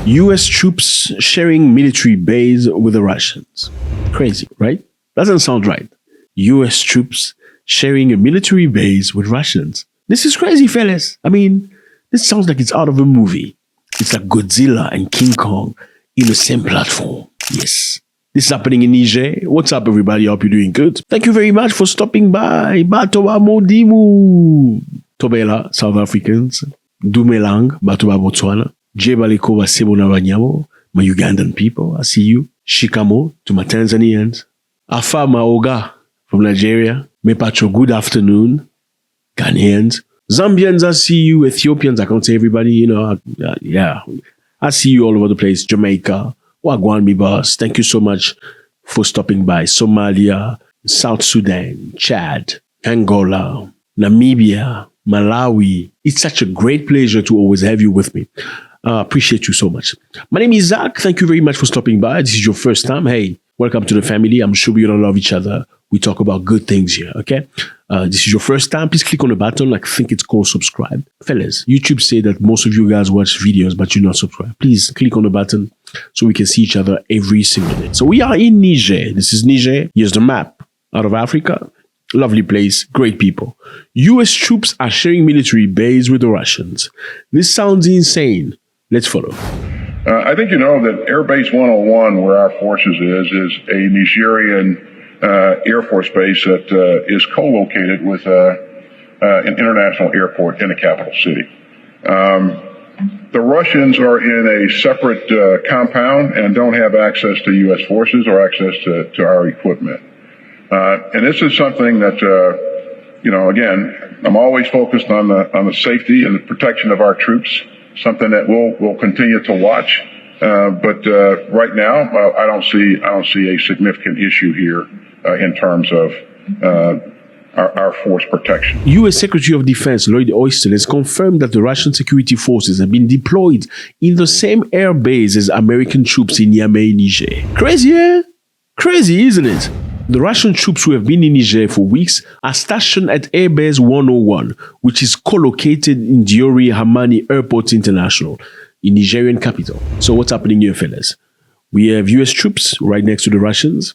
US troops sharing military base with the Russians. Crazy, right? Doesn't sound right. US troops sharing a military base with Russians. This is crazy, fellas. I mean, this sounds like it's out of a movie. It's like Godzilla and King Kong in the same platform. Yes. This is happening in Niger. What's up, everybody? I hope you're doing good. Thank you very much for stopping by. Batoba Modimu. Tobela, South Africans. Dumelang, Batoba Botswana. Jebaliko Wasebona Wanyamo. My Ugandan people, I see you. Shikamo to my Tanzanians. Afa Maoga from Nigeria. Mepacho, good afternoon. Ghanaians. Zambians, I see you. Ethiopians, I can't say everybody, yeah. I see you all over the place. Jamaica. Wagwan mi boss. Thank you so much for stopping by. Somalia, South Sudan, Chad, Angola, Namibia, Malawi. It's such a great pleasure to always have you with me. Appreciate you so much. My name is Zack. Thank you very much for stopping by. This is your first time. Hey, welcome to the family. I'm sure we all love each other. We talk about good things here, okay? This is your first time. Please click on the button. I think it's called subscribe. Fellas, YouTube say that most of you guys watch videos, but you're not subscribed. Please click on the button so we can see each other every single day. So we are in Niger. This is Niger. Here's the map out of Africa. Lovely place. Great people. US troops are sharing military base with the Russians. This sounds insane. Let's follow. I think you know that Air Base 101, where our forces is a Nigerian Air Force base that is co-located with an international airport in the capital city. The Russians are in a separate compound and don't have access to U.S. forces or access to our equipment. And this is something that, again, I'm always focused on the safety and the protection of our troops, something that we'll continue to watch. But right now, I don't see a significant issue here in terms of our force protection. U.S. Secretary of Defense Lloyd Austin has confirmed that the Russian security forces have been deployed in the same air base as American troops in Niamey, Niger. Crazy, eh? Crazy, isn't it? The Russian troops who have been in Niger for weeks are stationed at Airbase 101, which is co-located in Diori Hamani Airport International, in Nigerian capital. So what's happening here, fellas? We have US troops right next to the Russians.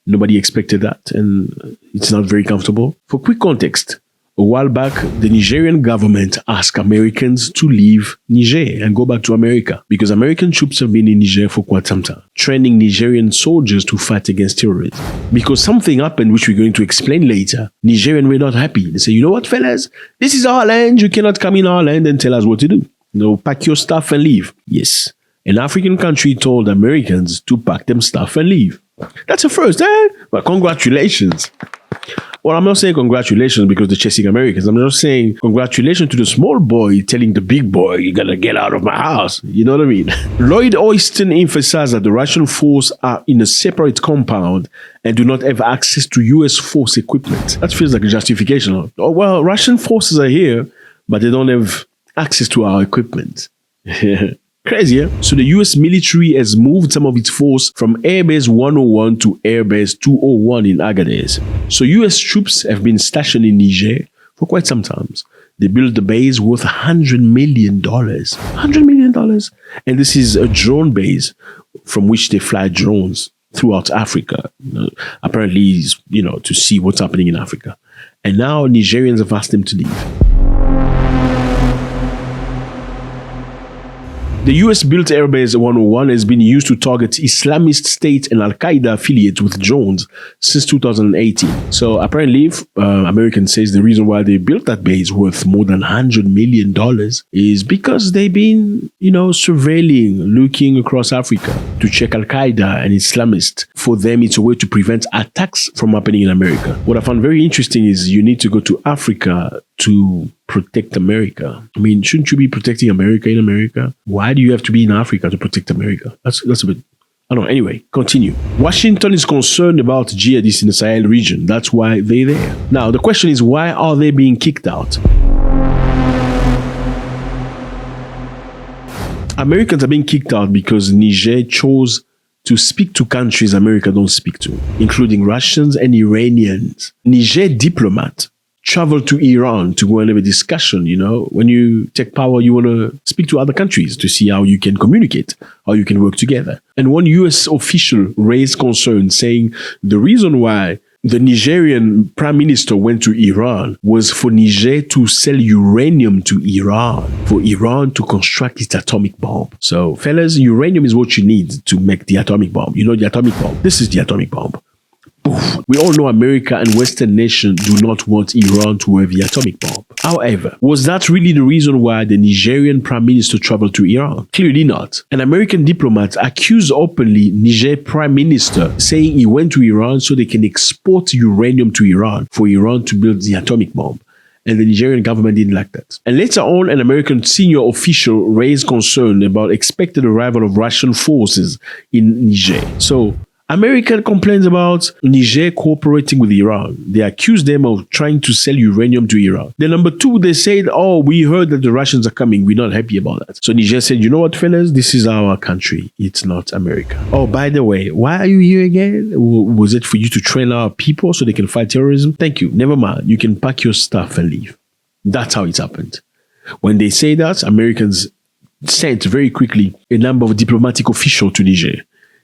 Nobody expected that, and it's not very comfortable. For quick context, a while back, the Nigerian government asked Americans to leave Niger and go back to America because American troops have been in Niger for quite some time, training Nigerian soldiers to fight against terrorism. Because something happened, which we're going to explain later, Nigerians were not happy. They say, you know what, fellas? This is our land. You cannot come in our land and tell us what to do. No, pack your stuff and leave. Yes. An African country told Americans to pack them stuff and leave. That's a first, eh? Well, congratulations. Well, I'm not saying congratulations because they're chasing Americans. I'm just saying congratulations to the small boy telling the big boy, you gotta get out of my house. You know what I mean? Lloyd Austin emphasized that the Russian forces are in a separate compound and do not have access to U.S. force equipment. That feels like a justification. Oh, well, Russian forces are here, but they don't have access to our equipment. Crazy, yeah? So the US military has moved some of its force from Airbase 101 to Airbase 201 in Agadez. So US troops have been stationed in Niger for quite some time. They built the base worth $100 million. $100 million. And this is a drone base from which they fly drones throughout Africa. Apparently, to see what's happening in Africa. And now Nigerians have asked them to leave. The US-built Airbase 101 has been used to target Islamist State and Al-Qaeda affiliates with drones since 2018. So apparently, American says the reason why they built that base worth more than $100 million is because they've been, surveilling, looking across Africa to check Al-Qaeda and Islamists. For them, it's a way to prevent attacks from happening in America. What I found very interesting is you need to go to Africa to protect America. I mean, shouldn't you be protecting America in America? Why do you have to be in Africa to protect America? That's a bit... I don't know. Anyway, continue. Washington is concerned about jihadists in the Sahel region. That's why they're there. Now, the question is, why are they being kicked out? Americans are being kicked out because Niger chose to speak to countries America don't speak to, including Russians and Iranians. Niger diplomat travel to Iran to go and have a discussion. When you take power, you want to speak to other countries to see how you can communicate, how you can work together. And one US official raised concern saying the reason why the Nigerian prime minister went to Iran was for Niger to sell uranium to Iran, for Iran to construct its atomic bomb. So, fellas, uranium is what you need to make the atomic bomb. You know the atomic bomb. This is the atomic bomb. Oof. We all know America and Western nations do not want Iran to have the atomic bomb. However, was that really the reason why the Nigerian prime minister traveled to Iran? Clearly not. An American diplomat accused openly Niger prime minister saying he went to Iran so they can export uranium to Iran for Iran to build the atomic bomb. And the Nigerian government didn't like that. And later on, an American senior official raised concern about expected arrival of Russian forces in Niger. So, America complains about Niger cooperating with Iran. They accuse them of trying to sell uranium to Iran. Then number two, they said, oh, we heard that the Russians are coming. We're not happy about that. So Niger said, you know what, fellas? This is our country. It's not America. Oh, by the way, why are you here again? Was it for you to train our people so they can fight terrorism? Thank you. Never mind. You can pack your stuff and leave. That's how it happened. When they say that, Americans sent very quickly a number of diplomatic officials to Niger.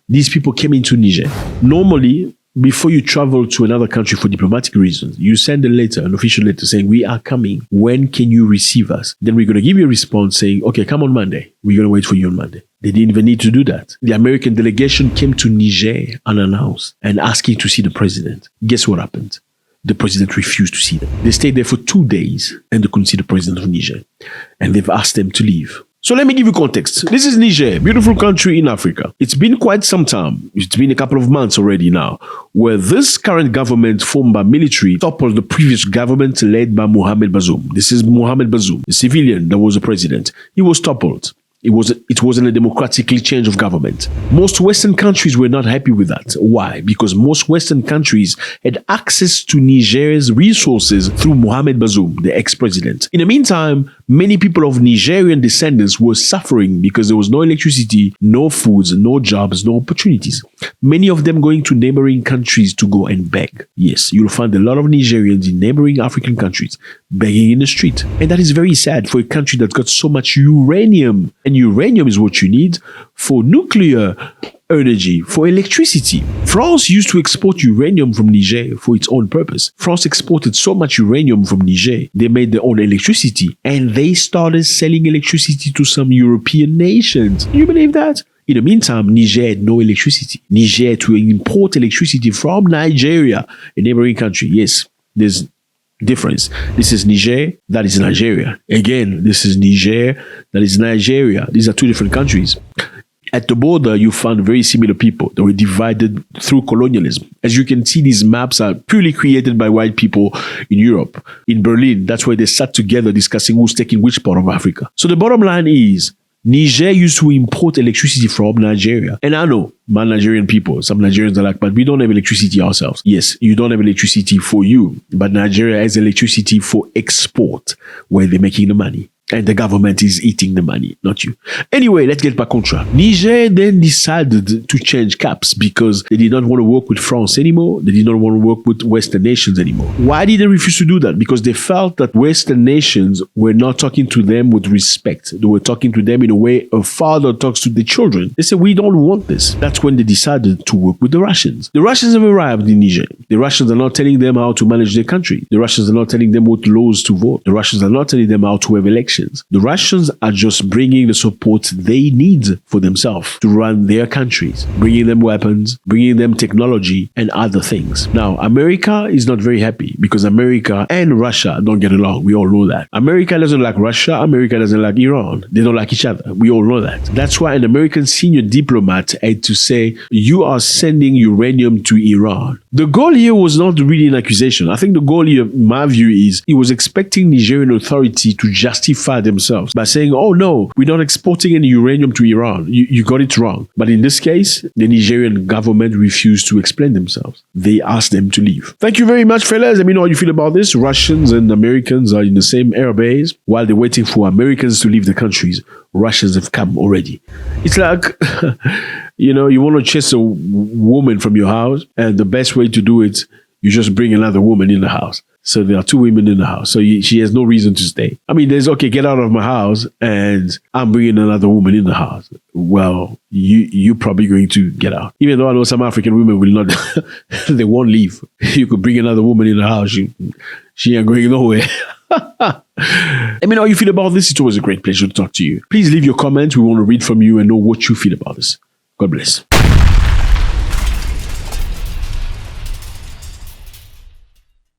These people came into Niger. Normally, before you travel to another country for diplomatic reasons, you send a letter, an official letter saying, we are coming. When can you receive us? Then we're going to give you a response saying, okay, come on Monday. We're going to wait for you on Monday. They didn't even need to do that. The American delegation came to Niger unannounced and asking to see the president. Guess what happened? The president refused to see them. They stayed there for 2 days and they couldn't see the president of Niger. And they've asked them to leave. So let me give you context. This is Niger, beautiful country in Africa. It's been quite some time. It's been a couple of months already now, where this current government formed by military toppled the previous government led by Mohamed Bazoum. This is Mohamed Bazoum, the civilian that was the president. He was toppled. It wasn't a democratically change of government. Most Western countries were not happy with that. Why? Because most Western countries had access to Niger's resources through Mohamed Bazoum, the ex-president. In the meantime, many people of Nigerian descendants were suffering because there was no electricity, no foods, no jobs, no opportunities. Many of them going to neighboring countries to go and beg. Yes, you'll find a lot of Nigerians in neighboring African countries begging in the street. And that is very sad for a country that's got so much uranium. And uranium is what you need for nuclear energy, for electricity. France used to export uranium from Niger for its own purpose. France exported so much uranium from Niger, they made their own electricity. And they started selling electricity to some European nations. Can you believe that? In the meantime, Niger had no electricity. Niger had to import electricity from Nigeria, a neighboring country. Yes, there's difference. This is Niger, that is Nigeria. Again, this is Niger, that is Nigeria. These are two different countries. At the border, you found very similar people. They were divided through colonialism. As you can see, these maps are purely created by white people in Europe. In Berlin, that's where they sat together discussing who's taking which part of Africa. So the bottom line is, Niger used to import electricity from Nigeria. And I know, my Nigerian people, some Nigerians are like, but we don't have electricity ourselves. Yes, you don't have electricity for you, but Nigeria has electricity for export, where they're making the money. And the government is eating the money, not you. Anyway, let's get back on track. Niger then decided to change caps because they did not want to work with France anymore. They did not want to work with Western nations anymore. Why did they refuse to do that? Because they felt that Western nations were not talking to them with respect. They were talking to them in a way a father talks to the children. They said, we don't want this. That's when they decided to work with the Russians. The Russians have arrived in Niger. The Russians are not telling them how to manage their country. The Russians are not telling them what laws to vote. The Russians are not telling them how to have elections. The Russians are just bringing the support they need for themselves to run their countries, bringing them weapons, bringing them technology and other things. Now, America is not very happy because America and Russia don't get along. We all know that. America doesn't like Russia. America doesn't like Iran. They don't like each other. We all know that. That's why an American senior diplomat had to say, you are sending uranium to Iran. The goal here was not really an accusation. I think the goal here, in my view, is he was expecting Nigerian authority to justify themselves by saying, oh no, we're not exporting any uranium to Iran. You got it wrong. But in this case, the Nigerian government refused to explain themselves. They asked them to leave. Thank you very much, fellas. Let me know how you feel about this. Russians and Americans are in the same airbase. While they're waiting for Americans to leave the countries, Russians have come already. It's like, you want to chase a woman from your house, and the best way to do it, you just bring another woman in the house. So there are two women in the house. So she has no reason to stay. I mean, there's, okay, get out of my house and I'm bringing another woman in the house. Well, you're probably going to get out. Even though I know some African women will not, they won't leave. You could bring another woman in the house. She ain't going nowhere. Let me know how you feel about this. It's always a great pleasure to talk to you. Please leave your comments. We want to read from you and know what you feel about this. God bless.